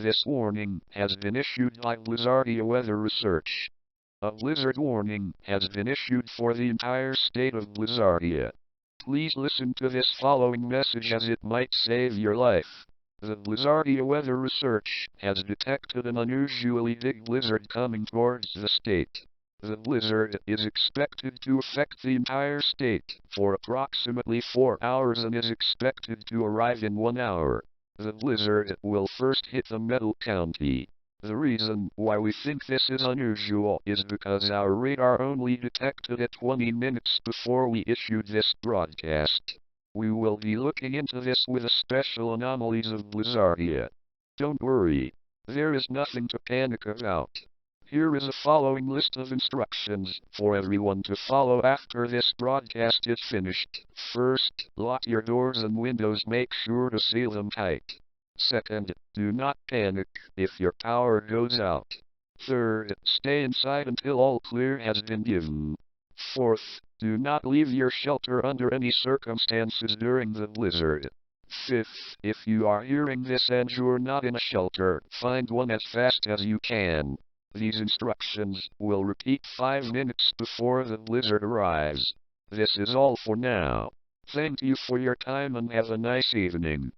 This warning has been issued by Blizzardia Weather Research. A blizzard warning has been issued for the entire state of Blizzardia. Please listen to this following message as it might save your life. The Blizzardia Weather Research has detected an unusually big blizzard coming towards the state. The blizzard is expected to affect the entire state for approximately 4 hours and is expected to arrive in 1 hour. The blizzard will first hit the Metal County. The reason why we think this is unusual is because our radar only detected it 20 minutes before we issued this broadcast. We will be looking into this with the special anomalies of Blizzardia. Don't worry. There is nothing to panic about. Here is a following list of instructions for everyone to follow after this broadcast is finished. First, lock your doors and windows. Make sure to seal them tight. Second, do not panic if your power goes out. Third, stay inside until all clear has been given. Fourth, do not leave your shelter under any circumstances during the blizzard. Fifth, if you are hearing this and you're not in a shelter, find one as fast as you can. These instructions will repeat 5 minutes before the blizzard arrives. This is all for now. Thank you for your time and have a nice evening.